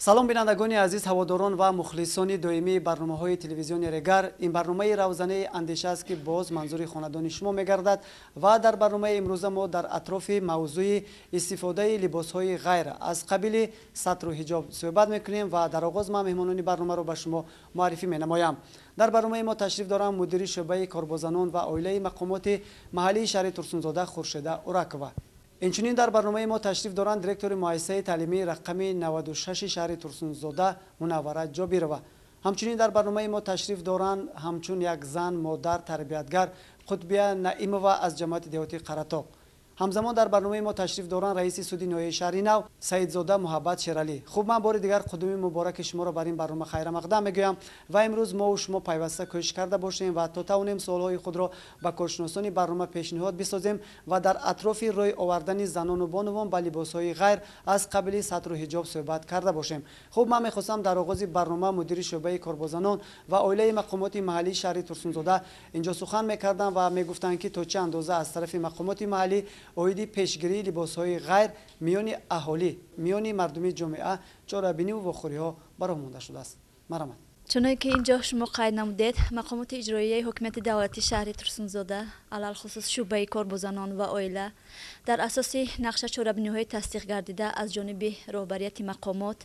салом бинандагони азиз, ҳаводорон ва мухлисони доимии барномаҳои телевизиони Регар. Ин барномаи равзанаи андеша аст ки боз манзури хонадони шумо мегардад ва дар барномаи имрӯза мо дар атрофи мавзӯи истифодаи либосҳои ғайр аз қабили сатру ҳиҷоб суҳбат мекунем ва дар оғоз ман меҳмонони барномаро ба шумо муаррифӣ менамоям. Дар барномаи мо ташриф дорам мудири шӯъбаи корбозанон ва оилаи мақомоти маҳаллии шаҳри Турсунзода Хуршеда Уракова. инчунин дар барномаи мо ташриф доранд директори муассисаи таълимии рақами 96 шаҳри Турсунзода Мунаввара Ҷобирова. ҳамчунин дар барномаи мо ташриф доранд ҳамчун як зан модар тарбиятгар Қутбия Наимова аз ҷамоати деҳотии Қаратоқ. ҳамзамон дар барномаи мо ташриф доранд раиси суди ноҳияи шаҳри Нав Саидзода Муҳаббат Шералӣ. хуб, ман бори дигар қудуми мубораки шуморо бар ин барнома хайрамақдам мегӯям ва имрӯз мо шумо пайваста кӯшиш карда бошем ва то тавонем суолҳои худро ба коршиносони барнома пешниҳод бисозем ва дар атрофи рӯй овардани занону бонувон ба либосҳои ғайр аз қабили сатру ҳиҷоб суҳбат карда бошем. хуб, ман мехостам дар оғози барнома мудири шӯъбаи корбозанон ва оилаи мақомоти маҳаллии шаҳри Турсунзода инҷо сухан мекарданд ва мегуфтанд ки то чӣ андоза аз тарафи мақомоти маҳаллӣ оиди пешгирии либосҳои ғайр миёни аҳолӣ, миёни мардуми ҷомеа чорабиниву вохӯриҳо бароҳ монда шудааст. Марамад. чуноне ки инҷо шумо қайд намудед, мақомоти иҷроияи ҳокимияти давлати шаҳри Турсунзода алалхусус шӯъбаи корбозанон ва оила дар асоси нақша чорабиниҳои тасдиқ гардида аз ҷониби роҳбарияти мақомот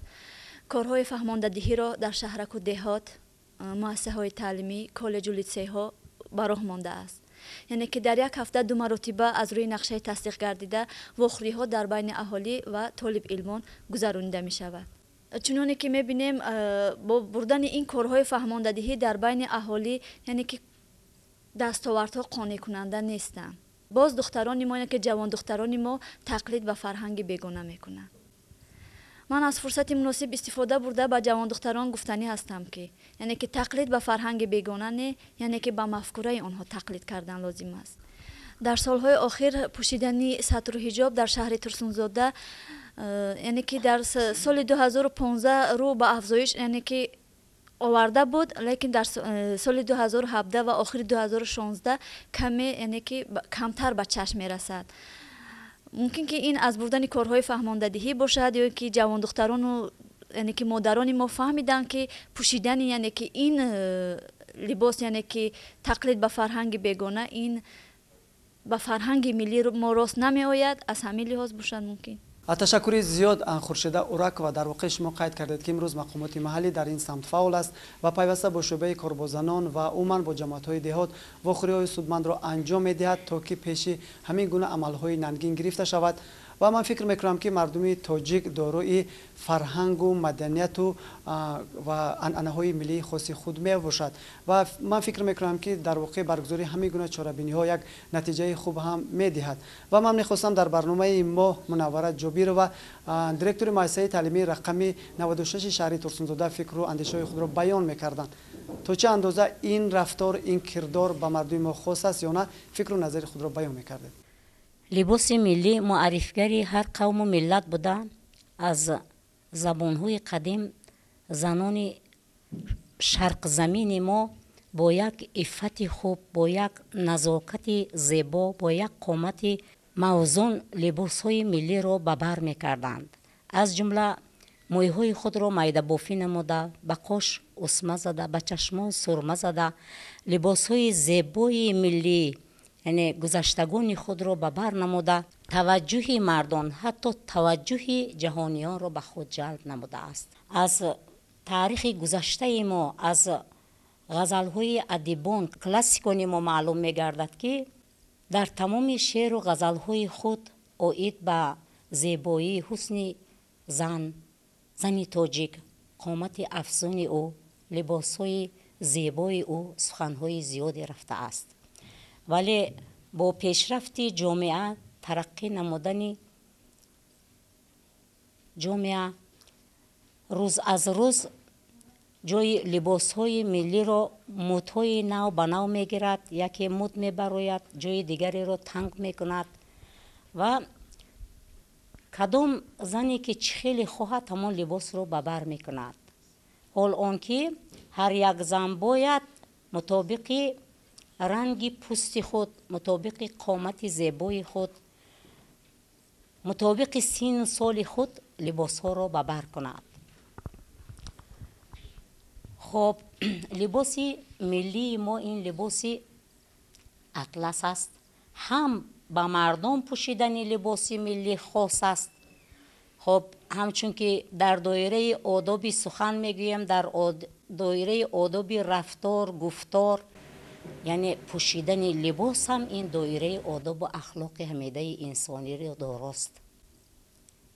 корҳои фаҳмондадиҳиро дар шаҳраку деҳот, муассисаҳои таълимӣ, коллеҷу литсейҳо ба роҳ мондааст. яъне ки дар як ҳафта 2 маротиба аз рӯи нақшаи тасдиқ гардида вохӯриҳо дар байни аҳолӣ ва толибилмон гузаронида мешавад. чуноне ки мебинем бо бурдани ин корҳои фаҳмондадиҳӣ дар байни аҳолӣ, яъне ки дастовардҳо қонеъкунанда нестанд. боз духтарони мо, яъне ки ҷавондухтарони мо тақлид ба фарҳанги бегона мекунанд. ман аз фурсати муносиб истифода бурда ба ҷавондухтарон гуфтанӣ ҳастам ки яъне ки тақлид ба фарҳанги бегона не, яъне ки ба мафкураи онҳо тақлид кардан лозим аст. дар солҳои охир пӯшидани сатру ҳиҷоб дар шаҳри Турсунзода яъне ки дар соли 2015 рӯ ба афзоиш яъне ки оварда буд, лекин дар соли 2017 ва охири 2016 каме яъне ки камтар ба чашм мерасад. мумкин ки ин аз бурдани корҳои фаҳмондадиҳӣ бошад ё ки ҷавондухтарону яъне ки модарони мо фаҳмиданд ки пӯшидани яъне ки ин либос яъне ки тақлид ба фарҳанги бегона ин ба фарҳанги миллӣ мо рост намеояд. аз ҳамин лиҳоз бошад мумкин. ташаккури зиёд Хуршеда Уракова. дар воқеъ шумо қайд кардед ки имрӯз мақомоти маҳаллӣ дар ин самт фаъол аст ва пайваста бо шӯъбаи корбозанон ва умуман бо ҷамоатҳои деҳот вохӯриҳои судмандро анҷом медиҳад то ки пеши ҳамин гуна амалҳои нангин гирифта шавад. ва ман фикр мекунам ки мардуми тоҷик дорои фарҳангу маданияту ва анъанаҳои миллии хоси худ мебошад ва ман фикр мекунам ки дар воқеъ баргузори ҳамин гуна чорабиниҳо як натиҷаи хуб ҳам медиҳад. ва ман мехостам дар барномаи мо Мунаввара Ҷобирова, директори муассисаи таълимии рақами 96 шаҳри Турсунзода фикру андешаҳои худро баён мекарданд. то чӣ андоза ин рафтор, ин кирдор ба мардуми мо хос аст ё на? фикру назари худро баён мекардед. либоси миллӣ муаррифгари ҳар қавму миллат буда, аз забонҳои қадим занони шарқзамини мо бо як иффати хуб, бо як назокати зебо, бо як қомати мавзун либосҳои миллиро ба бар мекарданд. аз ҷумла мӯйҳои худро майдабофӣ намуда, ба қош усма зада, ба чашмон сурма зада, либосҳои зебои миллӣ яъне гузаштагони худро ба бар намуда, таваҷҷӯҳи мардон, ҳатто таваҷҷӯҳи ҷаҳониёнро ба худ ҷалб намудааст. аз таърихи гузаштаи мо, аз ғазалҳои адибон, классикони мо маълум мегардад ки дар тамоми шеъру ғазалҳои худ оид ба зебоӣ, ҳусни зани тоҷик, қомати афзуни ӯ, либосҳои зебои ӯ суханҳои зиёде рафтааст. вале бо пешрафти ҷомеа, тараққӣ намудани ҷомеа, рӯз аз рӯз ҷои либосҳои миллиро мудҳои нав ба нав мегирад, яке муд мебарояд, ҷои дигареро танг мекунад ва кадом зане ки чӣ хеле хоҳад ҳамон либосро ба бар мекунад. ҳол он ки ҳар як зан бояд мутобиқи ранги пӯсти худ, мутобиқи қомати зебои худ, мутобиқи сину соли худ либосҳоро ба бар кунад. خب لباسی ملی ما این لباسی اطلس است. هم با مردم پوشیدن لباسی ملی خاص است. خب همچون که در دایره آدابی سخن میگویم، در دایره آدابی رفتار گفتار، یعنی پوشیدن لباس هم این دایره آداب و اخلاق حمیده انسانی را داراست.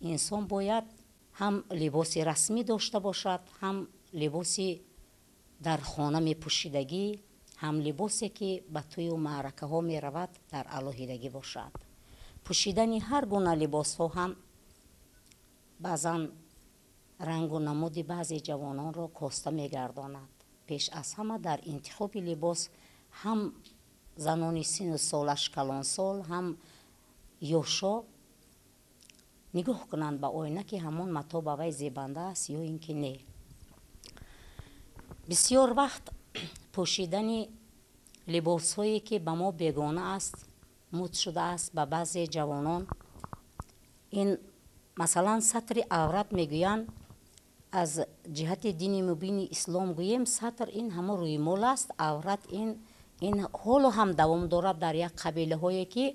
انسان باید هم لباسی رسمی داشته باشد، هم لباسی در خانه می پوشیدگی، هم لباسی که به توی و معرکه ها می رود در علاهیدگی باشد. پوشیدن هر گونه لباس ها هم بعضا رنگ و نمود بعضی جوانان را کاسته می گرداند. پیش از همه در انتخاب لباس هم زنان سن سالش کلان سال هم یوشا نگاه کنند به آینه که همون متا به وی زیبنده است یا اینکه نه. بسیار وقت پوشیدن لباس هایی که به ما بیگانه است مد شده است به بعضی جوانان. این مثلا سطر عورت میگویند، از جهت دین مبین اسلام گوییم سطر این همه روی مال است. عورت این حال هم دوام دارد در یک قبیله هایی که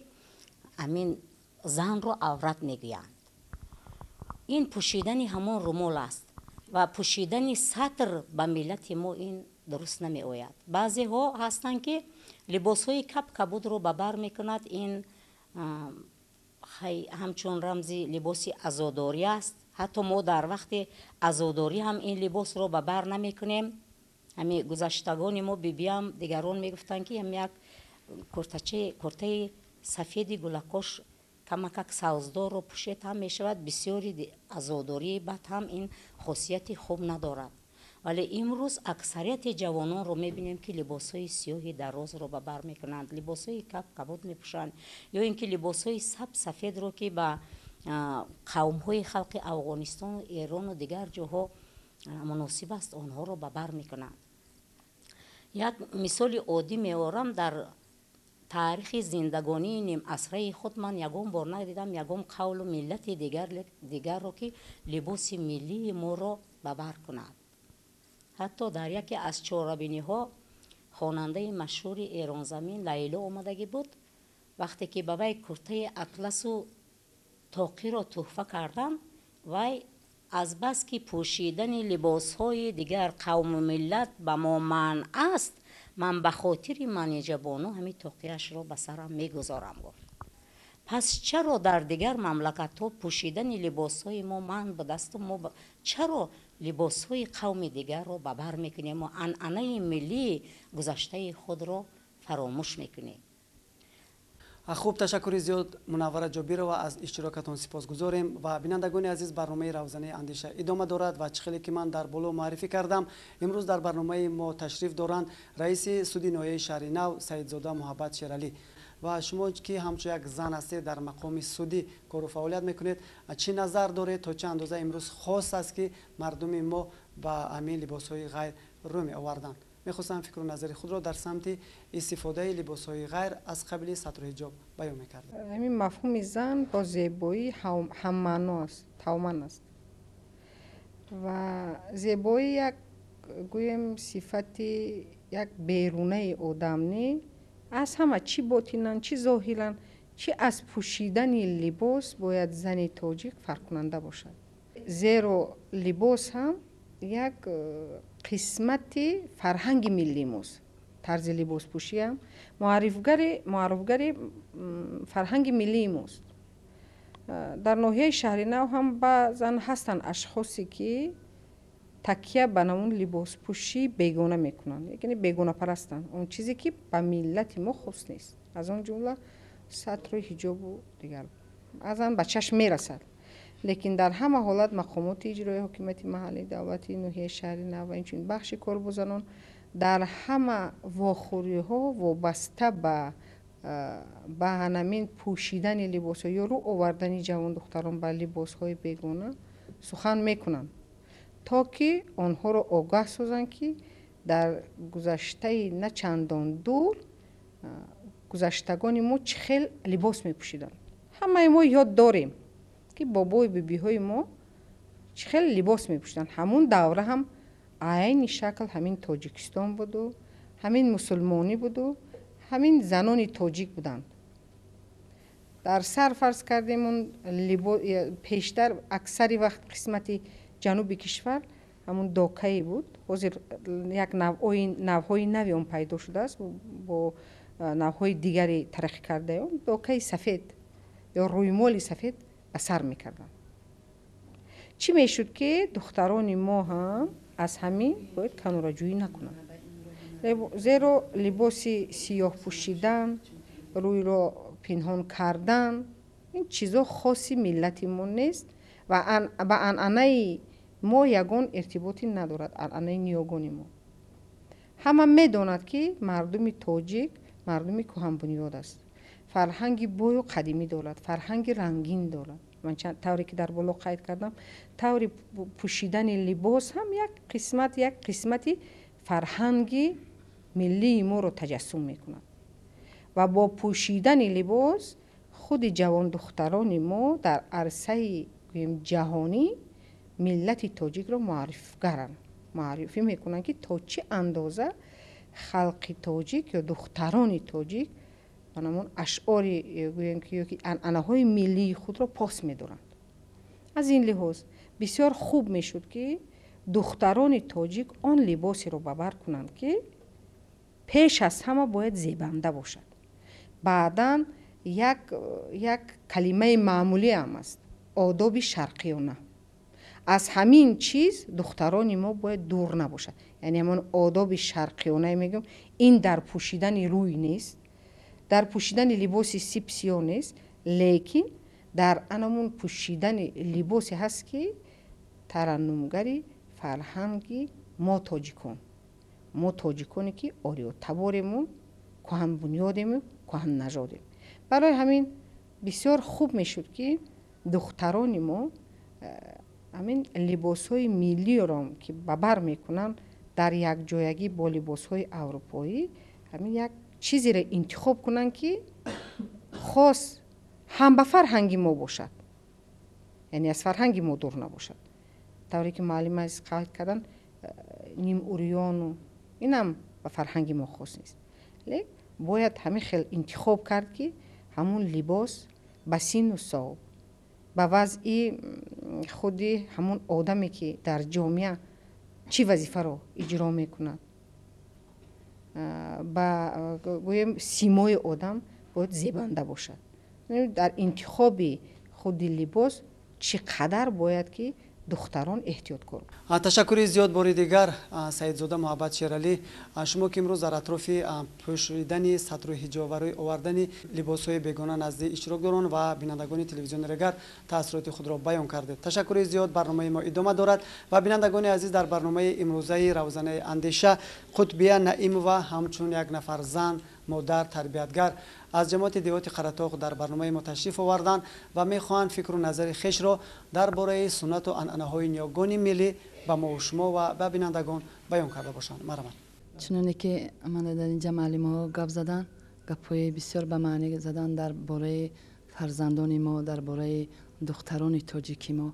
همین زن رو عورت میگویند. این پوشیدن همون رومال است و پوشیدن سطر به ملت ما این درست نمی آید. بعضی ها هستند که لباس های کبود رو به بر میکند. این همچون رمزی لباسی عزاداری است. حتی ما در وقت عزاداری هم این لباس رو به بر نمی کنیم. همین گذشتگان ما بیبیم دیگران میگفتند که هم یک کرته سفید گلکش کمک سوزدار رو پوشید هم می شود. بسیاری عزاداری بعد هم این خاصیت خوب ندارد. ولی امروز اکثریت جوانان رو میبینیم که لباس های سیاه دراز رو به بر میکنند، لباس های کبود میپوشند، یا اینکه لباس های سفید رو که به قوم های خلق افغانستان و ایران و دیگر جاها مناسب است آنها رو به بر میکنند. یک مثال عادی میارم. در تاریخ زندگانی نیم عصره خود من یگم بار ندیدم یگم قول و ملت دیگر رو که لباس ملی ما رو به بر کند. حتی در یکی از چهاربینی ها خواننده مشهور ایران زمین لیلا آمدگی بود. وقتی که به وی کرته اطلس و تاقی را تحفه کردن، وی از بس که پوشیدن لباس های دیگر قوم و ملت به ما منع است، من به خاطر من جوانو همین تاقیش را به سرم میگذارم گفت. پس چرا در دیگر مملکت ها پوشیدن لباس های ما منع به دست ما چرا لباس های قوم دیگر را به بر میکنیم و عنعنه ملی گذشته خود را فراموش میکنیم؟ خوب، تشکر زیاد منوره جابیرова از اشتراکتان سپاسگزاریم. و بینندگان عزیز، برنامه روزانه اندیشه ادامه دارد و چخیلی که من در بالا معرفی کردم، امروز در برنامه ما تشریف دارند رئیس سودی ناحیه شهر نو سیدزاده محبت شیرعلی. و شما که همچون یک زن هستید در مقام سودی کار و فعالیت میکنید، چی نظر دارید تا چه اندازه امروز خاص است که مردم ما با همین لباس های غیر رو می آوردن؟ میخواستم فکر و نظر خود را در سمت استفاده لباس های غیر از قبیل سطر حجاب بیان میکردم. همین مفهوم زن با زیبایی هم معنا است، تومن است و زیبایی یک گویم صفت یک بیرونه آدم نی، از همه چی باطنن چی ظاهرن چی از پوشیدن لباس باید زن تاجیک فرق کننده باشد. زیرا لباس هم یک قسمت فرهنگ ملی ماست. طرز لباس پوشی هم معرفگر فرهنگ ملی ماست. در ناحیه شهر نو هم بعضن هستن اشخاصی که تکیه به نمون لباس پوشی بیگانه میکنن، یعنی بیگانه پرستن، اون چیزی که به ملت ما خاص نیست، از اون جمله سطر و حجاب و دیگر از آن به چشم میرسد. لیکن در همه حالت مقامات اجرایی حکومت محلی، دولت ناحیه شهر نو و اینچنین بخش کارگزاران در همه واخوری ها وابسته به همین پوشیدن لباس ها یا رو آوردن جوان دختران به لباس های بیگانه سخن میکنن تا که آنها را آگاه سازند که در گذشته نه چندان دور گذشتگان ما چه خیل لباس میپوشیدن. همه ما یاد داریم که بابای بیبی های ما چه خیلی لباس میپوشیدن. همون دوره هم عین شکل همین تاجیکستان بود و همین مسلمانی بود و همین زنان تاجیک بودند. در سر فرض کردیم اون پیشتر اکثری وقت قسمت جنوبی کشور همون دوکه‌ای بود. حاضر یک نوعهای نوی اون پیدا شده است با نوعهای دیگری ترقی کرده. اون دوکه سفید یا رویمال سفید اثر میکردن. چی میشد که دختران ما هم از همین باید کناره‌جویی نکنند. زیرا لباس سیاه پوشیدن، روی را پنهان کردن، این چیزا خاصی ملت ما نیست و با عنعنه ما یگان ارتباطی ندارد. عنعنه نیاگان ما همه میداند که مردم تاجیک مردم کهن بنیاد است. فرهنگی بوی و قدیمی دارد، فرهنگ رنگین دارد. من چند طوری که در بالا قید کردم، طور پوشیدن لباس هم یک قسمتی فرهنگی ملی ما رو تجسم میکند و با پوشیدن لباس خود جوان دختران ما در عرصه جهانی ملت تاجیک رو معرفی میکنن که تا چه اندازه خلق تاجیک یا دختران تاجیک همون اشعاری گوییم که عنعنه های ملی خود را پاس میدارند. از این لحاظ بسیار خوب میشد که دختران تاجیک آن لباسی رو ببر کنند که پیش از همه باید زیبنده باشد. بعداً یک کلمه معمولی هم است، آداب شرقیانه. از همین چیز دختران ما باید دور نباشد. یعنی همون آداب شرقیانه میگم، این در پوشیدن روی نیست، در پوشیدن لباس سیب سیاه نیست، لیکن در انمون پوشیدن لباسی هست که ترنمگری فرهنگی ما تاجیکانی که آری و تبارمون کهن بنیادمون کهن نژادیم. برای همین بسیار خوب میشد که دختران ما همین لباس های ملی را که ببر میکنن در یک جایگی با لباس های اروپایی همین یک چیزی را انتخاب کنن که خاص هم به فرهنگ ما باشد، یعنی از فرهنگ ما دور نباشد. طوری که معلم از قید کردن نیم اوریان و این هم به فرهنگ ما خاص نیست، لیکن باید همین خیلی انتخاب کرد که همون لباس به سین و سال به وضع خودی همون آدمی که در جامعه چی وظیفه رو اجرا میکند با گویم سیمای آدم باید زیبنده باشد. در انتخاب خود لباس چقدر باید که دختران احتیاط کنند. تشکر زیاد باری دیگر سعیدزاده محبت شیرالی. شما که امروز در اطراف پوشیدن سطر و حجاب و آوردن لباس‌های بیگانه نزد اشتراکگران و بینندگان تلویزیون رگر تاثیرات خود را بیان کردید. تشکر زیاد. برنامه ما ادامه دارد و بینندگان عزیز در برنامه امروزه روزانه اندیشه قطبیه نعیم و همچون یک نفر زن مادر تربیتگر از جماعت دیوات قره‌طاق در برنامه ما تشریف آوردند و میخواهند فکر و نظر خویش را درباره سنت و عنعنه‌های نیاگان ملی به ما و شما و به بینندگان بیان کرده باشند. مرحبا. چنانه که من در اینجا معلم‌ها گپ زدن، گپ‌های بسیار به معنی زدن درباره فرزندان ما، درباره دختران تاجیکی ما،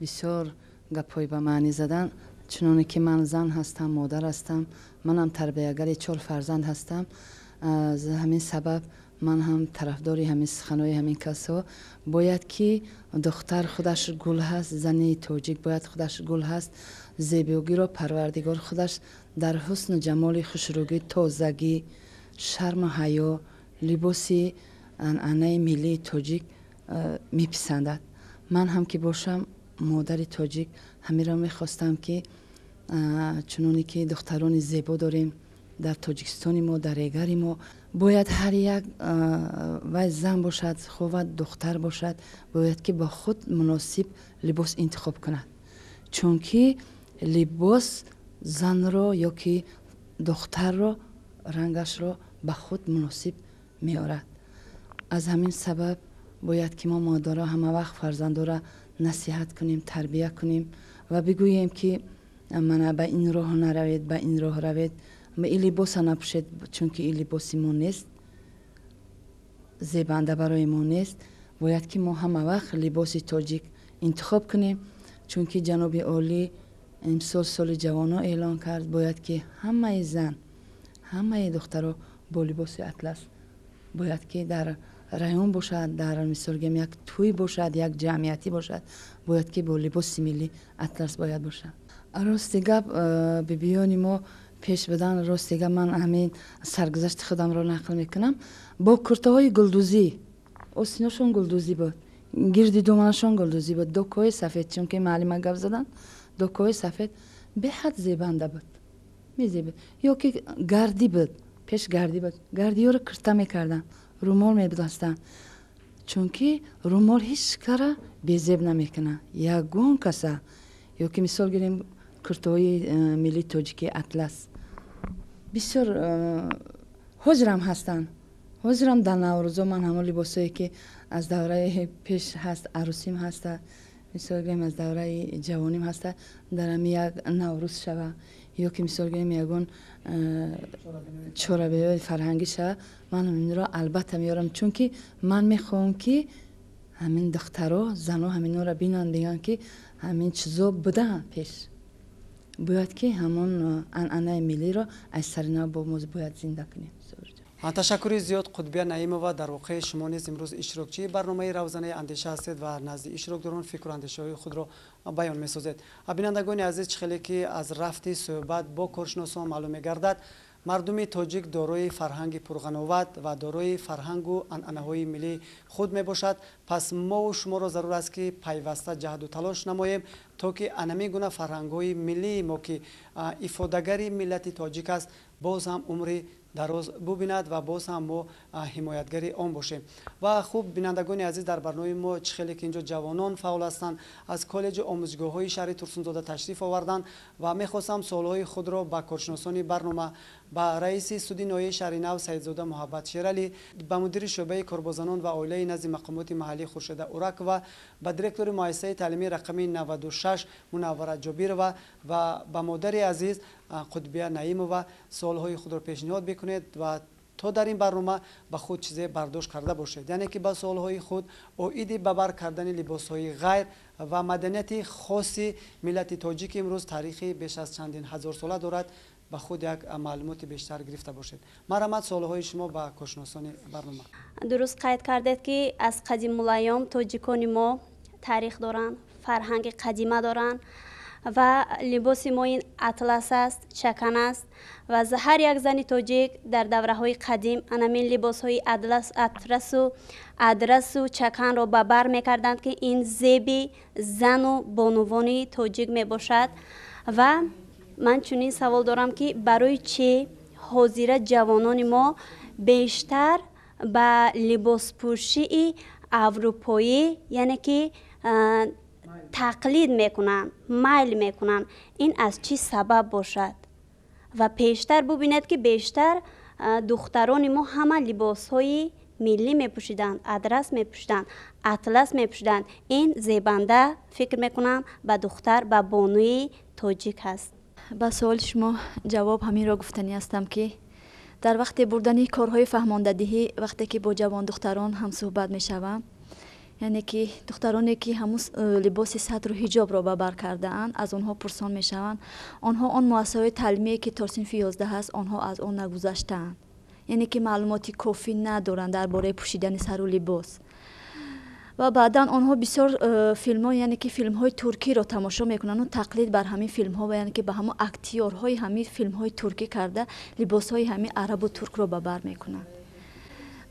بسیار گپ‌های به معنی زدن. چنانه که من زن هستم، مادر هستم، منم تربیتگر 4 فرزند هستم. از همین سبب من هم طرفداری همین سخنای همین کسا باید که دختر خودش گل هست، زنی تاجیک باید خودش گل هست، زیبایی را پروردگار خودش در حسن و جمال خوشرویی، تازگی، شرم و حیا، لباسی عنعنه ملی تاجیک میپسندد. من هم که باشم مادر تاجیک همین را میخواستم که چنونی که دختران زیبا داریم در تاجیکستان ما، در ایگر ما، باید هر یک و زن باشد خوب دختر باشد باید که با خود مناسب لباس انتخاب کند، چون که لباس زن را یا که دختر را رنگش را به خود مناسب میارد. از همین سبب باید که ما مادرها همه وقت فرزندا را نصیحت کنیم، تربیت کنیم و بگوییم که من به این راه نروید، به این راه روید، ما این لباس نپوشید چون که این لباس ما نیست، زیبنده برای ما نیست. باید که ما همه وقت لباس تاجیک انتخاب کنیم، چون که جناب عالی امسال سال جوانا اعلان کرد باید که همه زن همه دخترها با لباس اطلس باید که در رایون باشد، در مثال گم یک توی باشد، یک جمعیتی باشد، باید که با لباس ملی اطلس باید باشد. راستی گپ بیبیانی ما پیش بدن، راستی گپ من همین سرگذشت خودم را نقل میکنم. با کرته های گلدوزی، آستیناشون گلدوزی بود، گردی دومنشون گلدوزی بود، دوکای سفید، چون که معلم گپ زدن دوکای سفید به حد زیبنده بود، میزیبه یا که گردی بود، پیش گردی بود، گردی ها رو کرته میکردن، رومال میبدستن، چون که رومال هیچ کاره بیزیب نمیکنه. یگون کسا یا که مثال گیریم کرته های ملی تاجیکی اطلس بسیار حجرم هستن. حجرم در نوروزا من همون لباسایی که از دوره پیش هست، عروسیم هست، مثال گیریم از دوره جوانیم هست، در یک نوروز شوه یا که مثال گیریم یگون چورابه فرهنگی شوه، من این را البته میارم، چون که من میخوام که همین دخترها زنها همین را بینن، بگن که همین چیزا بوده پیش، باید که همون عنعنه ملی را از سرنا با موز باید زنده کنیم. تشکر زیاد قطبیه نعیمова. در واقع شما نیز امروز اشتراکچی برنامه روزانه اندیشه هستید و نزد اشتراکداران فکر و اندیشه های خود را بیان می‌سازید. بینندگان عزیز، چخیلی که از رفت صحبت با کارشناسان معلوم می‌گردد مردم تاجیک دارای فرهنگ پرغناوت و دارای فرهنگ و عنعنه‌های ملی خود میباشد. پس ما و شما را ضرور است که پیوسته جهد و تلاش نماییم تا که انمی گونه فرهنگ‌های ملی ما که افاده‌گری ملت تاجیک است باز هم عمر دراز ببیند و باز هم ما حمایتگری آن باشیم. و خوب بینندگان عزیز، در برنامه ما چخیلی که اینجا جوانان فعال هستند از کالج آموزگاه‌های شهر ترسونزاده تشریف آوردند و می‌خواستم سوال‌های خود را با کارشناسان برنامه، با رئیس سودی ناحیه شهر نو سیدزاده محبت شیرعلی، با مدیر شعبه کاربازان و عائله نزد مقامات محلی خورشید اورک و با دیرکتور مؤسسه تعلیمی رقمی 96 منوره جابیر و با مادر عزیز قطبیه نعیمova سوال‌های خود را پیشنهاد بکنید و تا در این برنامه به خود چیزی برداشت کرده باشید، یعنی که با سوال‌های خود اویدی ببر کردن لباس‌های غیر و مدنیت خاصی ملت تاجیک امروز تاریخی بیش از چندین هزار ساله دارد به خود یک معلومات بیشتر گرفته باشید. مرحمت، سوال‌های شما با کارشناسان برنامه. درست قید کردید که از قدیم الایام تاجیکان ما تاریخ دارند، فرهنگ قدیمه دارند و لباس ما این اطلس است، چکن است و هر یک زن تاجیک در دوره های قدیم انامین لباس های ادرس و چکن را ببر میکردند که این زیبی زن و بانوانی تاجیک می باشد. و من چنین سوال دارم که برای چه حاضر جوانان ما بیشتر به لباس پوشی اروپایی یعنی که تقلید میکنن، میل میکنن، این از چی سبب باشد؟ و پیشتر ببینید که بیشتر دختران ما همه لباس های ملی میپوشیدند، ادرس میپوشیدند، اطلس میپوشیدند. این زیبنده فکر میکنم به دختر، به بانوی تاجیک هست. با سوال شما جواب همین را گفتنی هستم که در وقت بردن کارهای فهماندهی، وقتی که با جوان دختران هم صحبت میشوم، یعنی که دخترانی که همون لباس سطر و حجاب را ببر کرده اند از آنها پرسان میشوند، آنها آن مؤسسه تعلیمی که تا صنف 11 هست آنها از آن نگذشتند، یعنی که معلوماتی کافی ندارند درباره پوشیدن سر و لباس. و بعدا آنها بسیار فیلم ها یعنی که فیلم های ترکی را تماشا میکنند و تقلید بر همین فیلم ها و یعنی که به همون اکتیورهای همین فیلم های ترکی کرده لباس های همین عرب و ترک را ببر میکنند.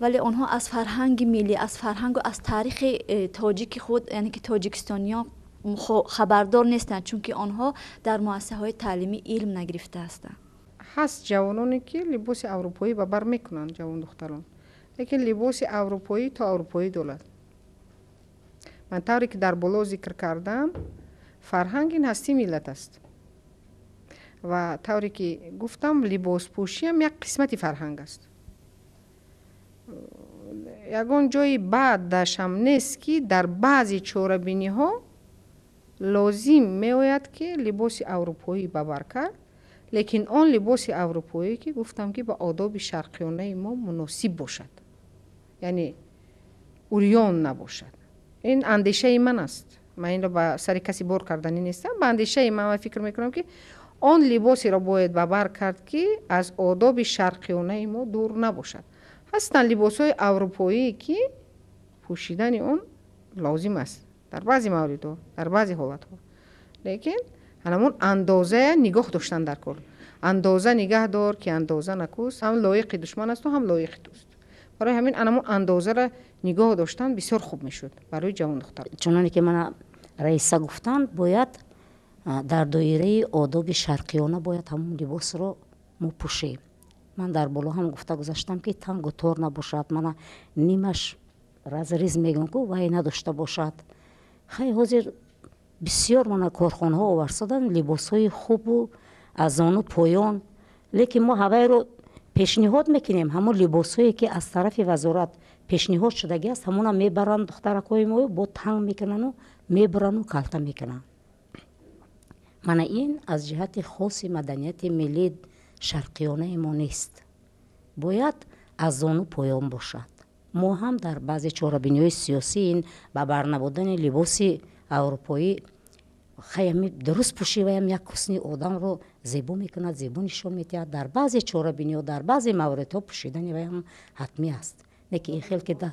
ولی آنها از فرهنگ ملی، از فرهنگ و از تاریخ تاجیک خود یعنی که تاجیکستانیان خبردار نیستند، چون که آنها در مؤسسه های تعلیمی علم نگرفته هستند. هست جوانانی که لباس اروپایی ببر میکنن، جوان دختران، لیکن لباس اروپایی تا اروپایی دولت. من طوری که در بالا ذکر کردم فرهنگ این هستی ملت است و طوری که گفتم لباس پوشی هم یک قسمتی فرهنگ است. یگان جای بعد داشتم نیست که در بعضی چوربینی ها لازم می آید که لباس اروپایی ببر کرد، لیکن آن لباس اروپایی که گفتم که با آداب شرقیانه ما مناسب باشد، یعنی اوریان نباشد. این اندیشه من است من این رو به سر کسی بار کردنی نیستم. به اندیشه من فکر میکنم که آن لباسی را باید به بر کرد که از آداب شرقیانه ما دور نباشد. هستند لباس های اروپایی که پوشیدن اون لازم است در بعضی موارد، در بعضی حالت ها، لیکن همون اندازه نگاه داشتن در کار. اندازه نگاه دار که اندازه نکوست، هم لایق دشمن است و هم لایق دوست. برای همین همون اندازه را نگاه داشتن بسیار خوب میشد برای جوان دختر. چنانه که من رئیسا گفتن باید در دایره آداب شرقیانه باید همون لباس رو ما پوشیم. من در بالا هم گفته گذاشتم که تنگ و تار نباشد، من نیمش ریز میگم که وای نداشته باشد. خیلی حاضر بسیار من کارخانه ها آورسادن لباس های خوب و از آن و پایان، لیکن ما هوای رو پیشنهاد میکنیم. همون لباس هایی که از طرف وزارت پیشنهاد شدگی است همون هم میبرن دخترکای ما با تنگ میکنن و میبرن و کلته میکنن. من این از جهت خاص مدنیت ملی شرقیانه ما نیست، باید از آن و پایان باشد. ما هم در بعضی چاره‌بینی‌های سیاسی این به برنبودن لباس اروپایی خیلی درست پوشیده و یک کسنی آدم رو زیبا میکند، زیبا نشان میدهد. در بعضی چاره‌بینی‌ها در بعضی موردها پوشیدن و هم حتمی است. نه که این خیلی که در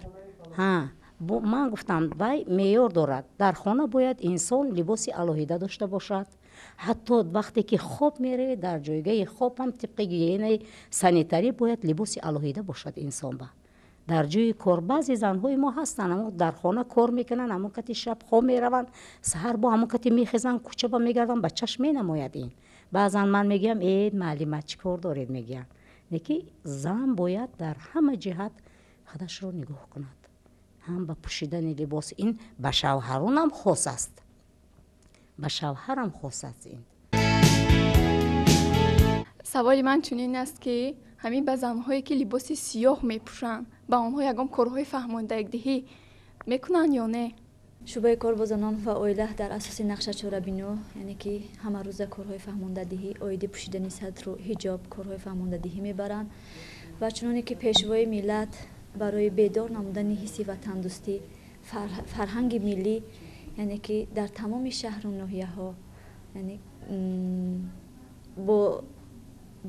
من گفتم وای معیار دارد. در خانه باید انسان لباس الهیده داشته باشد. حتی وقتی که خواب میره در جایگاه خواب هم طبق گیگین سانیتری باید لباس الهیده باشد انسان. در جای کار بعضی زنهای ما هستن اما در خانه کار میکنن، اما کتی شب خواب میروند، سحر با همون کتی میخیزن کوچه با میگردن، بچهش مینماید. این بعضا من میگم ای معلم چی کار دارید؟ میگن نکی زن باید در همه جهت خودش رو نگاه کند، هم به پوشیدن لباس. این به شوهران هم خاص است، به شوهر هم خاص است. این سوال من چنین است که همین به زنهایی که لباس سیاه میپوشن با آنها یگام کارهای فهماندهی میکنن یا نه؟ شعبه کار با زنان و اویله در اساس نقشه چاره‌بینی، یعنی که همه روز کارهای فهماندهی، آیده پوشیدن صدر و حجاب کارهای فهماندهی میبرند و چنانه که پیشوای ملت برای بیدار نمودن حسی و تندرستی فرهنگ ملی، یعنی که در تمام شهر و ناحیه ها، یعنی با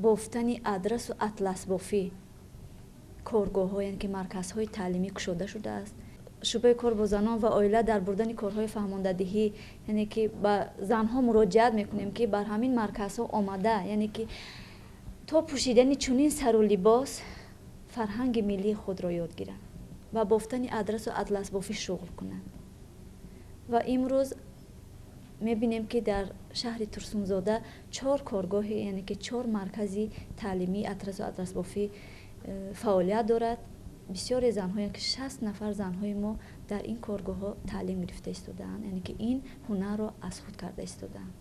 بافتن ادرس و اطلس بافی کارگاه ها، یعنی که مرکز های تعلیمی گشوده شده است. شعبه کار با زنان و عائله در بردن کارهای فهماندهی، یعنی که با زنها مراجعت میکنیم که بر همین مرکز ها آمده، یعنی که تا پوشیدن چنین سر و لباس فرهنگ ملی خود را یاد گیرند و بافتن ادرس و اطلس بافی شغل کنند. و امروز میبینیم که در شهر ترسونزاده 4 کارگاه، یعنی که 4 مرکزی تعلیمی اطلس و اطلس بافی فعالیت دارد. بسیار زن‌های که 60 نفر زن‌های ما در این کارگاه ها تعلیم گرفته استادند، یعنی که این هنر را از خود کرده استادند.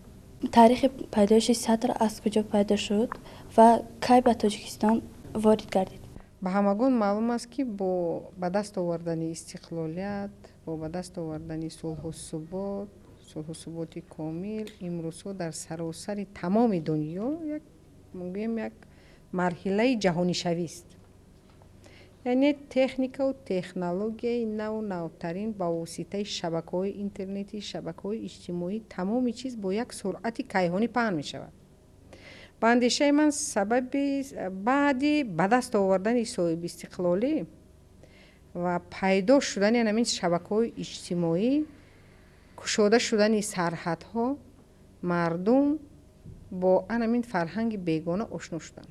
تاریخ پیدایش صدر از کجا پیدا شد و کی به تاجیکستان وارد گردید؟ به همگان معلوم است که با به دست آوردن استقلالیت، با به دست آوردن صلح و ثبات کامل، امروز در سراسر تمام دنیا یک مرحله جهانی شوی است. یعنی تکنیک و تکنولوژی نوترین با واسطه شبکه‌های اینترنتی، شبکه‌های اجتماعی، تمام چیز با یک سرعت کیهانی پهن می شود. با اندیشه من سبب بعدی به دست آوردن صاحب استقلالی و پیدا شدن همین شبکه‌های اجتماعی، گشوده شدن سرحدها، مردم با همین فرهنگ بیگانه آشنا شدن.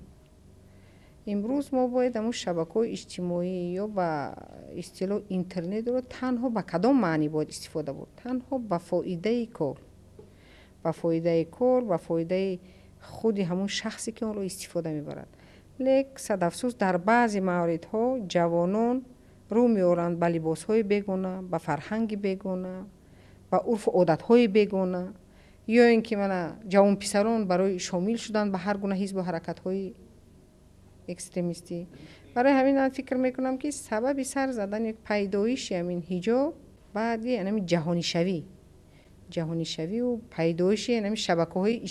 امروز ما باید همون شبکه‌های اجتماعی یا با اصطلاح اینترنت رو تنها به کدام معنی باید استفاده بود؟ تنها به فایده کار، به فایده خود همون شخصی که اون رو استفاده میبرد. لیکن صد افسوس در بعضی مواردها جوانان رو میارند به لباس‌های بیگانه، به فرهنگ بیگانه، به عرف و عادت‌های بیگانه، یا اینکه من جوان پسران برای شامل شدن به هر گونه حزب و حرکت‌های اکستریمیستی. برای همین من فکر میکنم که سبب سر زدن یک پیدایش همین حجاب بعد یعنی جهانی شوی و پیدایش یعنی شبکه‌های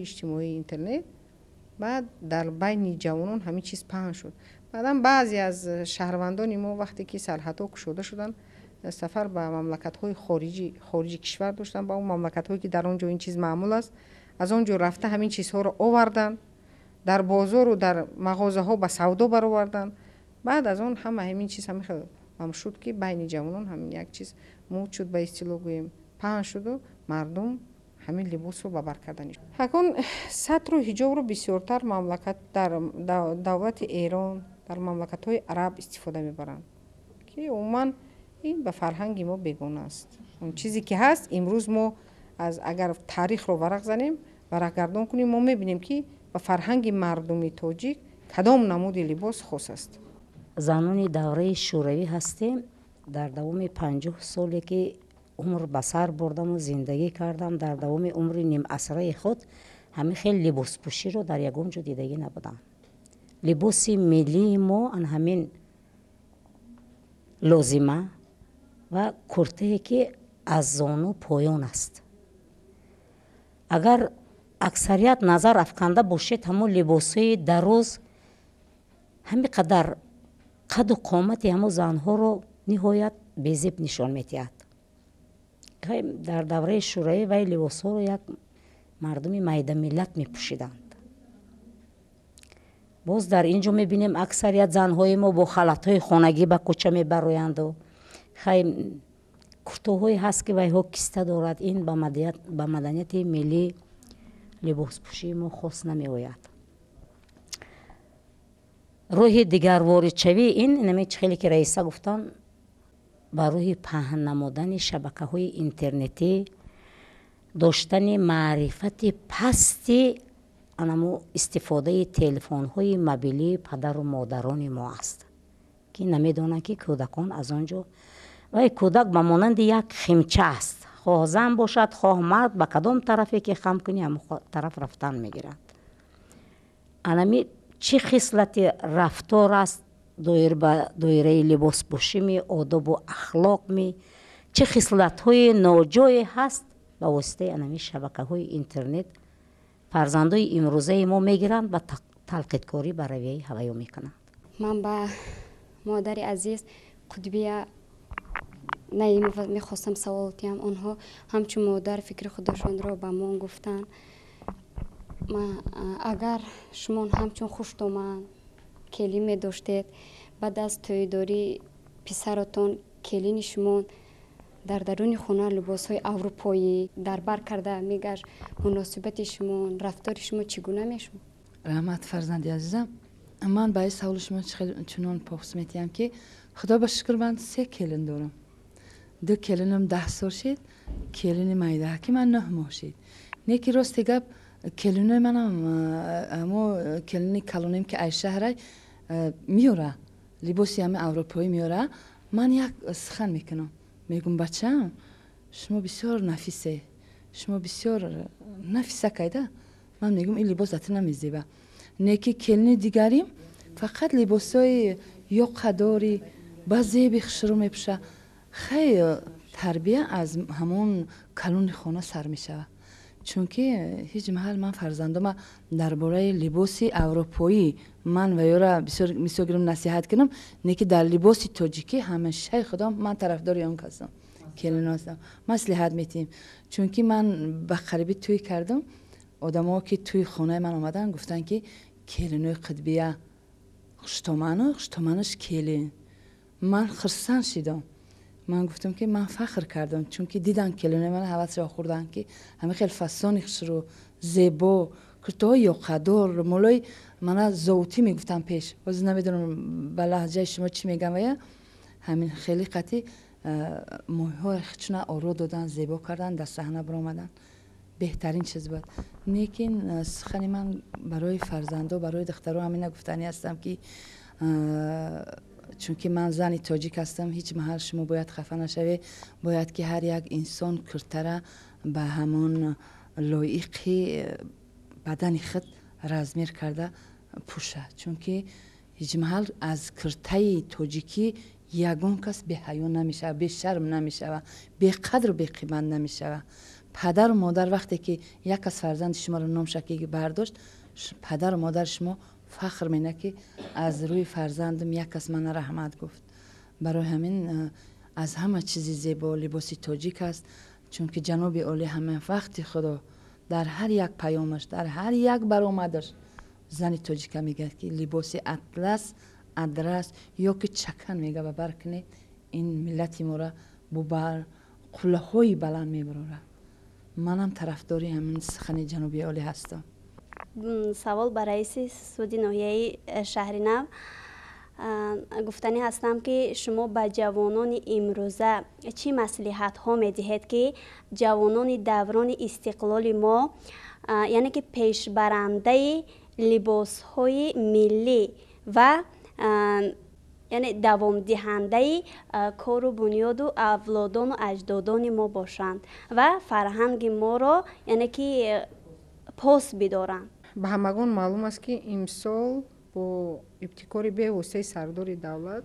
اجتماعی اینترنت بعد در بین جوانان همین چیز پهن شد. بعدم بعضی از شهروندان ما وقتی که سرحدها گشوده شدن سفر به مملکت‌های خارجی کشور داشتن، با اون مملکت‌هایی که در اونجا این چیز معمول است، از اونجا رفته همین چیزها رو آوردن در بازار و در مغازه ها به سودا برآوردن. بعد از اون همین چیز هم شد که بین جوانان همین یک چیز موج شد، به اصطلاح گوییم پهن شد و مردم همین لباس رو ببر کردن. حکن ستر و حجاب رو بسیارتر مملکت در دولت ایران در مملکت‌های عرب استفاده میبرند که عموما این به فرهنگ ما بیگانه است. اون چیزی که هست امروز ما از اگر تاریخ رو ورق زنیم ورق‌گردان کنیم ما میبینیم که به فرهنگ مردمی تاجیک کدام نمود لباس خاص است. زنان دوره شوروی هستیم. در دوام 50 سالی که عمر به سر بردم و زندگی کردم، در دوام عمر نیم عصره خود همه خیلی لباس پوشی رو در یگم جو دیدگی نبودم. لباس ملی ما همین لازمه و کرته که از زانو پایان است. اگر اکثریت نظر افکنده باشید همون لباسای دراز همین قدر قد و قامت همون زنها رو نهایت بی‌زیب نشان می‌دهد. در دوره شوروی و لباس‌ها رو یک مردم میده ملت می‌پوشیدند. باز در اینجا می‌بینیم اکثریت زن‌های ما با خلط‌های خانگی به کوچه می‌برویند و خیلی کرته‌هایی هست که ویها کیسته دارد. این به مدنیت ملی لباس پوشی ما خاص نمی‌آید. روح دیگر وارد شوی این نمیچ خیلی که رئیسه گفتن با روح پهن نمودن شبکه‌های اینترنتی داشتن معرفت پستی انمو استفاده تلفن‌های موبیلی پدر و مادران ما است که نمیدونن که کودکان از آنجا و کودک به مانند یک خمچه است، خواه زن باشد خواه مرد به کدام طرفی که خم کنی هم طرف رفتن میگیرند. انمی چه خصلت رفتار است دایره لباس پوشی می آداب و اخلاق می چه خصلت های ناجای هست به واسطه انمی شبکه های اینترنت فرزندای امروزه ما میگیرند و تلقیدکاری بر رویه هوایی میکنند. من با مادر عزیز قطبیه میخواستم سوال کنم. آنها همچون مادر فکر خودشان را به ما گفتن. اگر شما همچون خوشتومن کلیم داشتید بعد از تویداری پسرتون کلین شما در درون خانه لباس های اروپایی در بر کرده میگه مناسبت شما رفتار شما چگونه میشه؟ رحمت فرزندی عزیزم، من برای سوال شما چنان پاسخ میدم که خدا به شکر من 3 کلین دارم. 2 کلینم 10 سال شد، کلین مایده که من 9 ماه شد. نیکی راست گپ کلینای منم اما کلینی کلونیم که ای شهر میاره لباسی همه اروپایی میاره. من یک سخن میکنم میگم بچه‌م شما بسیار نفیسه، شما بسیار نفیسه کیده. من میگم این لباس ات نمیزیبه. نیکی کلینی دیگریم فقط لباسای یا قداری با زیبی شروع میپشه. خیلی تربیه از همون کلون خانه سر میشه. چون که هیچ محل من فرزندم درباره لباسی اروپایی من و یارا بسیار گرم نصیحت کنم نه که در لباسی تاجیکی همیشه خودم من طرفدار اون هستم کلین هستم مصلحت میتیم. چون که من به قریبی توی کردم آدما که توی خانه من اومدن گفتن که کلینای قطبیه خشتومنش کلین. من خرسان شدم. من گفتم که من فخر کردم چون که دیدن کلینای من حوض را خوردن که همه خیلی فسانی خسرو زیبا کرتای یا قدار مولای من زوتی میگفتم پیش باز نمیدونم به لهجه شما چی میگم و همین خیلی قطعی موهای خچنا آرو دادن زیبا کردن در صحنه برآمدن. بهترین چیز بود. لیکن سخنی من برای فرزندا برای دخترها همین گفتنی هستم که چون که من زنی تاجیک هستم هیچ محل شما باید خفه نشوی. باید که هر یک انسان کرتره به همون لایقی بدن خود رزمیر کرده پوشه. چون که هیچ محل از کرته تاجیکی یگان کس به حیا نمیشه، به شرم نمیشه، به قدر و به قیمت نمیشه. پدر و مادر وقتی که یک از فرزند شما رو نام شکیگی برداشت پدر و مادر شما فخر مینه که از روی فرزندم یک کس من رحمت گفت. برای همین از همه چیزی زیبا لباس تاجیک است، چون که جناب عالی همه وقت خدا در هر یک پیامش، در هر یک برآمدش زن تاجیک میگه که لباس اطلس، ادرس یا که چکن میگه و برکنه این ملت ما را بر قله‌های بلند میبره. منم طرفداری همین سخن جناب عالی هستم. سوال برای رئیس سودی ناحیه شهر نو گفتنی هستم که شما به جوانان امروزه چی مصلحت ها میدهید که جوانان دوران استقلال ما یعنی که پیش برنده لباس های ملی و یعنی دوام دهنده کار و بنیاد و اولادان و اجدادان ما باشند و فرهنگ ما را یعنی که پاس بدارند. به همگان معلوم است که امسال با ابتکار به‌واسطه سردار دولت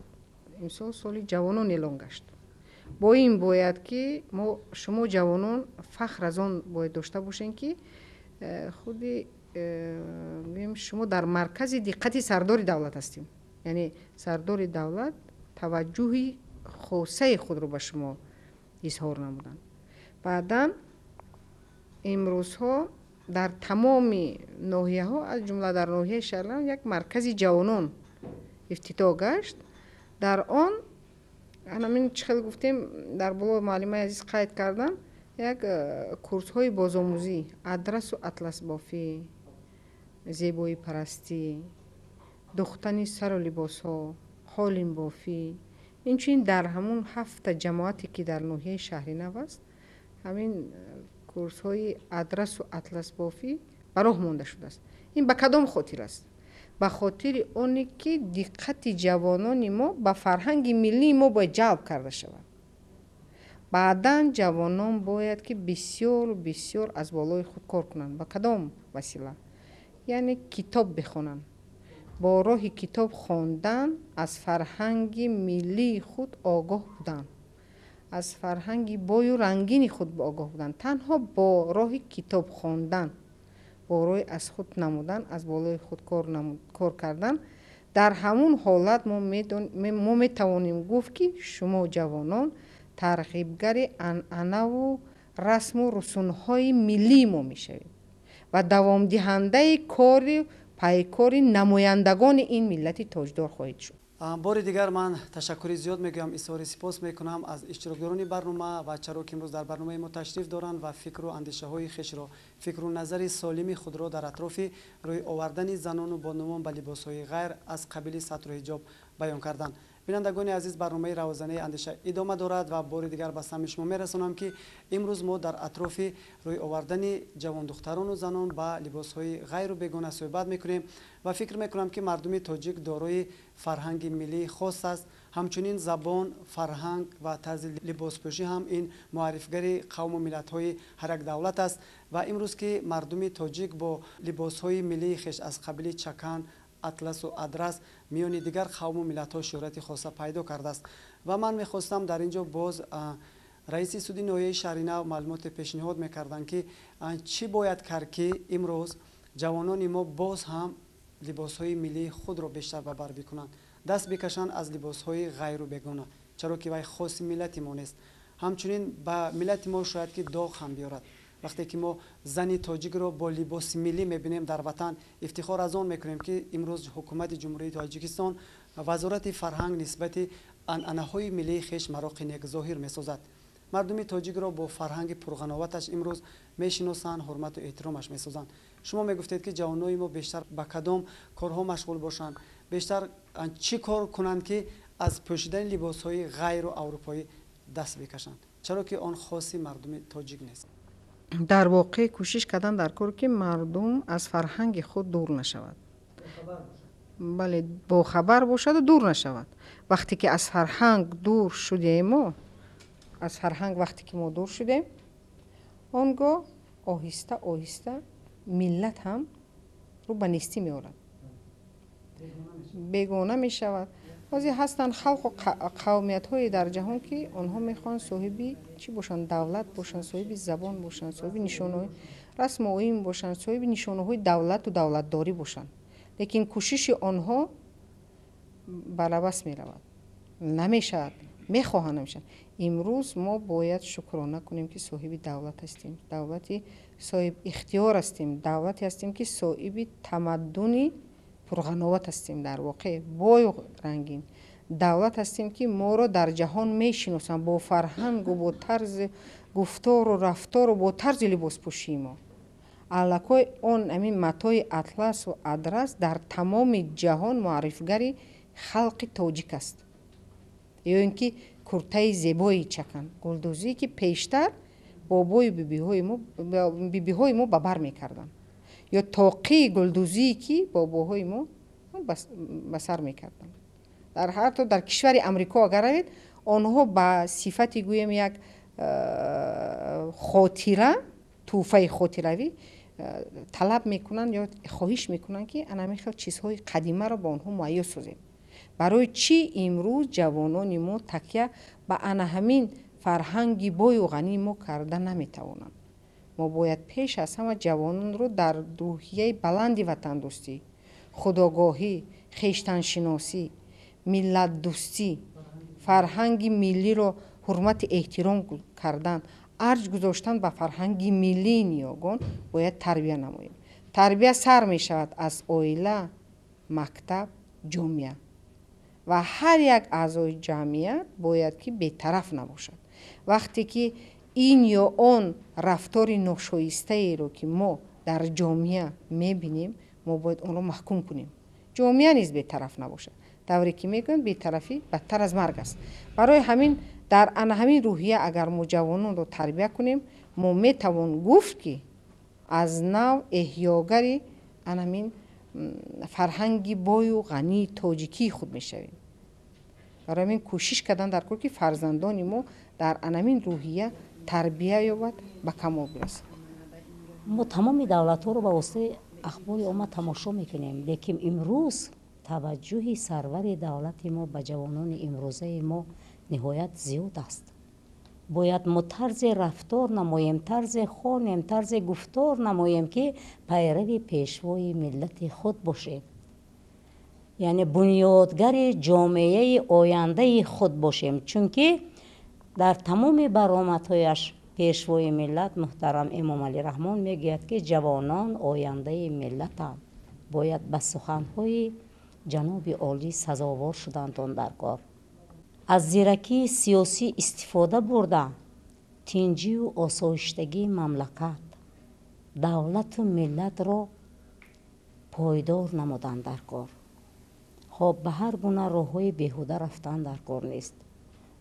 امسال سال جوانان اعلان گشت. با این باید که شما جوانان فخر از آن باید داشته باشین که خود شما در مرکز دقت سردار دولت هستیم. یعنی سردار دولت توجه خاصه خود رو به شما اظهار نمودن. بعداً امروزها در تمام ناحیه ها از جمله در ناحیه شهر یک مرکز جوانان افتتاح گشت. در آن همین چخیل گفتیم در بالا معلم عزیز قید کردن یک کورس های بازآموزی ادرس و اطلس بافی، زیبایی پرستی، دوختن سر و لباس ها، حالین بافی، این در همون 7 جماعتی که در ناحیه شهر نو است همین کورس های ادرس و اطلس بافی براه مانده شده است. این به کدام خاطر است؟ به خاطر اونی که دقت جوانان ما به فرهنگ ملی ما باید جلب کرده شود. بعداً جوانان باید که بسیار بسیار از بالای خود کار کنند. به کدام وسیله؟ یعنی کتاب بخونند. با راه کتاب خواندن از فرهنگ ملی خود آگاه بودند. از فرهنگ بای و رنگین خود آگاه بودن. تنها با راه کتاب خواندن، با راه از خود نمودن، از بالای خود کار کردن، در همون حالت ما میتوانیم گفت که شما جوانان ترغیبگر عنعنه و رسم و رسوم‌های ملی ما میشوید و دوام دهنده کار پیکار نمایندگان این ملت تاجدار خواهید شد. بار دیگر من تشکری زیاد میگم، اظهار سپاس میکنم از اشتراکگران برنامه و چرا که امروز در برنامه ما تشریف دارند و فکر و اندیشه های خویش را، فکر و نظر سالم خود را در اطراف روی آوردن زنان و بانوان به لباس های غیر از قبیل ستر و حجاب بیان کردند. بینندگان عزیز، برنامه روزانه اندیشه ادامه دارد و بار دیگر به سمع شما میرسانم که امروز ما در اطراف روی آوردن جوان دختران و زنان به لباس های غیر و بیگانه صحبت میکنیم و فکر میکنم که مردم تاجیک دارای فرهنگ ملی خاص است. همچنین زبان، فرهنگ و طرز لباس پوشی هم این معرفگر قوم و ملت های هر یک دولت است و امروز که مردم تاجیک با لباس های ملی خویش از قبیل چکن، اطلس و ادرس میان دیگر قوم و ملت ها شهرت خاصه پیدا کرده است و من میخواستم در اینجا باز رئیس سودی ناحیه شهر نو معلومات پیشنهاد میکردند که چی باید کرد که امروز جوانان ما باز هم لباس های ملی خود را بیشتر به بر بکنند، دست بکشند از لباس های غیر و بیگانه، چرا که وای خاص ملت ما نیست. همچنین به ملت ما شاید که داغ هم بیارد. وقتی که ما زن تاجیک را با لباس ملی میبینیم در وطن، افتخار از آن میکنیم که امروز حکومت جمهوری تاجیکستان وزارت فرهنگ نسبت عنعنه های ملی خویش مراق نیک ظاهر میسازد. مردم تاجیک را با فرهنگ پرغناوتش امروز میشناسند، حرمت و احترامش میسازند. شما میگفتید که جوانای ما بیشتر به کدام کارها مشغول باشند، بیشتر چی کار کنند که از پوشیدن لباس های غیر و اروپایی دست بکشند، چرا که آن خاصی مردم تاجیک نیست. در واقع کوشش کردن در کار که مردم از فرهنگ خود دور نشود. بله، با خبر باشد و دور نشود. وقتی که از فرهنگ دور شدیم ما، از فرهنگ وقتی که ما دور شدیم، آنگاه آهسته آهسته ملت هم رو به نیستی می آورد، بیگانه می شود. بعضی هستند خلق و قومیت های در جهان که آنها میخوان صاحبی چی باشند؟ دولت باشند، صاحبی زبان باشند، صاحبی نشانه های رسم و آیین باشند، صاحبی نشانه های دولت و دولتداری باشند. لیکن کوشش آنها برعکس می رود، نمی شود. мехоҳанд намешаванд. имрӯз мо бояд шукрона кунем ки соҳиби давлат ҳастем, давлати соҳиб ихтиёр ҳастем, давлате ҳастем ки соҳиби тамаддуни пурғановат ҳастем. Дар воқеъ бою рангин давлат ҳастем ки моро дар ҷаҳон мешиносанд бо фарҳангу бо тарзи гуфтору рафтору бо тарзи либоспӯшии мо. аллакой он амин матои атласу адрас дар тамоми ҷаҳон муаррифгари халқи тоҷик аст. ё ин ки куртаи зебои чакан гулдузӣ ки пештар бобои бибиҳои мо ба бар мекарданд, ё тоқии гулдузии ки бобоҳои мо ба сар мекарданд. дар ҳатто дар кишвари амрико агар равед, онҳо ба сифати гӯем як хотира, тӯҳфаи хотиравӣ талаб мекунанд ё хоҳиш мекунанд ки анами хел чизҳои қадимаро ба онҳо муҳайё созем. барои чӣ имрӯз ҷавонони мо такя ба ана ҳамин фарҳанги бою ғании мо карда наметавонанд? мо бояд пеш аз ҳама ҷавононро дар рӯҳияи баланди ватандӯстӣ, худогоҳӣ, хештаншиносӣ, миллатдӯстӣ, фарҳанги миллиро ҳурмати эҳтиром кардан, арҷ гузоштан ба фарҳанги миллии ниёгон бояд тарбия намоем. тарбия сар мешавад аз оила, мактаб, ҷомеа ва ҳар як аъзои ҷамъият бояд ки бетараф набошад. вақте ки ин ё он рафтори ношоистаеро ки мо дар ҷомеа мебинем, мо бояд онро маҳкум кунем. ҷомеа низ бетараф набошад. тавре ки мегӯянд бетарафӣ бадтар аз марг аст. барои ҳамин дар ана ҳамин рӯҳия агар мо ҷавононро тарбия кунем, мо метавон гуфт ки аз нав эҳёгари анамин фарҳанги бою ғании тоҷикии худ мешавем. барои ҳамин кӯшиш кардан дар кор ки фарзандони мо дар анамин рӯҳия тарбия ёбад, ба камол бирасад. мо тамоми давлатҳоро ба воситаи ахбори омма тамошо мекунем, лекин имрӯз таваҷҷӯҳи сарвари давлати мо ба ҷавонони имрӯзаи мо ниҳоят зиёд аст. бояд мо тарзе рафтор намоем, тарзе хонем, тарзе гуфтор намоем ки пайрави пешвои миллати худ бошем, яъне бунёдгари ҷомеаи ояндаи худ бошем. чунки дар тамоми баромадҳояш пешвои миллат муҳтарам имом Алӣ Раҳмон мегӯяд ки ҷавонон ояндаи миллатанд, бояд ба суханҳои ҷаноби олӣ сазовор шуданд он дар кор. аз зиракии сиёсӣ истифода бурда тинҷию осоиштагии мамлакат, давлату миллатро пойдор намуданд дар кор. хоб ба ҳар гуна роҳҳои беҳуда рафтан дар кор нест.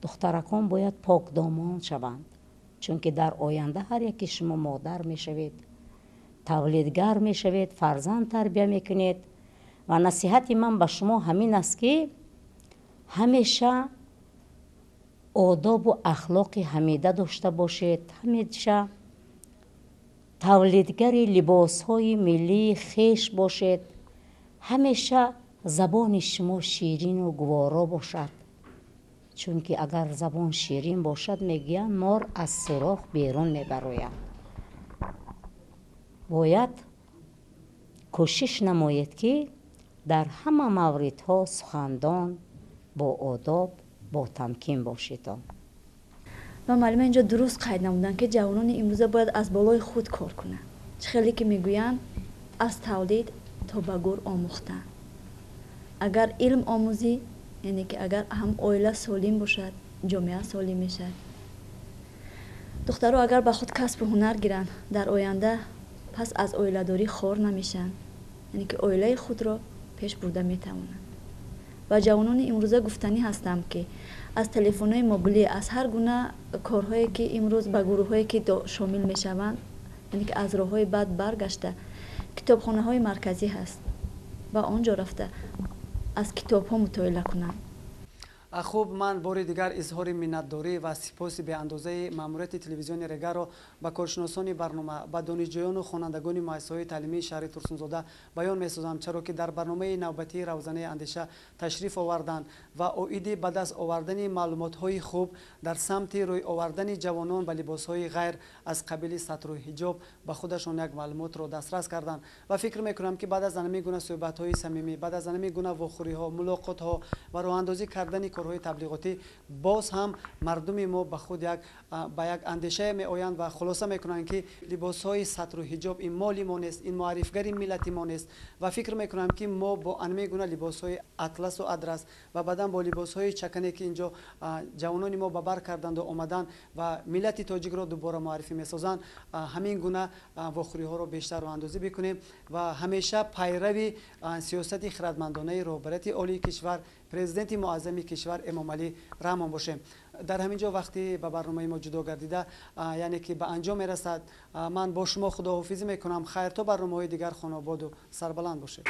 духтаракон бояд покдомон шаванд, чунки дар оянда ҳар яки шумо модар мешавед, тавлидгар мешавед, фарзанд тарбия мекунед. ва насиҳати ман ба шумо ҳамин аст ки ҳамеша одобу ахлоқи ҳамида дошта бошед, ҳамеша тавлидгари либосҳои миллии хеш бошед, ҳамеша забони шумо ширину гуворо бошад. чунки агар забон ширин бошад, мегӯянд мор аз сурох берун мебарояд. бояд кӯшиш намоед ки дар ҳама мавридҳо сухандон бо одоб, бо тамкин бошед. ва маълума инҷо дуруст қайд намуданд ки ҷавонони имрӯза бояд аз болои худ кор кунанд. чӣ хеле ки мегӯянд аз тавлид то ба гур омӯхтан. агар илм омӯзӣ, яъне ки агар ҳам оила солим бошад, ҷомеа солим мешавад. духтаро агар ба худ касбу ҳунар гиранд, дар оянда пас аз оиладорӣ хор намешанд, яъне ки оилаи худро пеш бурда метавонанд. ва ҷавонони имрӯза гуфтанӣ ҳастам ки аз телефонҳои мобилӣ, аз ҳар гуна корҳое ки имрӯз ба гурӯҳҳое ки шомил мешаванд, яъне ки аз роҳҳои бад баргашта китобхонаҳои марказӣ ҳаст. ба он ҷо рафта аз китобҳо мутоила кунанд. хуб, ман бори дигар изҳори миннатдорӣ ва сипоси беандозаи маъмурияти телевизиони Регаро ба коршиносони барнома, ба донишҷӯёну хонандагони муассисаҳои таълимии шаҳри Турсунзода баён месозам, чаро ки дар барномаи навбатии равзанаи андеша ташриф оварданд ва оиди ба даст овардани маълумотҳои хуб дар самти рӯй овардани ҷавонон ба либосҳои ғайр аз қабили сатру ҳиҷоб ба худашон як маълумотро дастрас карданд. ва фикр мекунам ки баъд аз анами гуна суҳбатҳои самимӣ, баъд аз анами гуна вохӯриҳо, мулоқотҳо ва роҳандозӣ кардани корҳои таблиғотӣ боз ҳам мардуми мо ба худ ба як андеша меоянд ва хулоса мекунанд ки либосҳои сатру ҳиҷоб ин моли мо нест, ин муаррифгари миллати мо нест ва фикр мекунанд ки мо бо анме гуна либосҳои атласу адрас ва баъдан бо либосҳои чакане ки инҷо ҷавонони мо ба бар карданду омаданд ва миллати тоҷикро дубора муаррифӣ месозанд, ҳамин гуна вохӯриҳоро бештар роҳандозӣ бикунем ва ҳамеша пайрави сиёсати хиратмандонаи роҳбарияти олии кишвар, президенти муаззами кишвар Эмомалӣ Раҳмон бошем. дар ҳамин ҷо вақти ба барномаи мо ҷудо гардида яъне ки ба анҷом мерасад, ман бо шумо худоҳофизӣ мекунам. хайр то барномаҳои дигар хонободу сарбаланд бошед.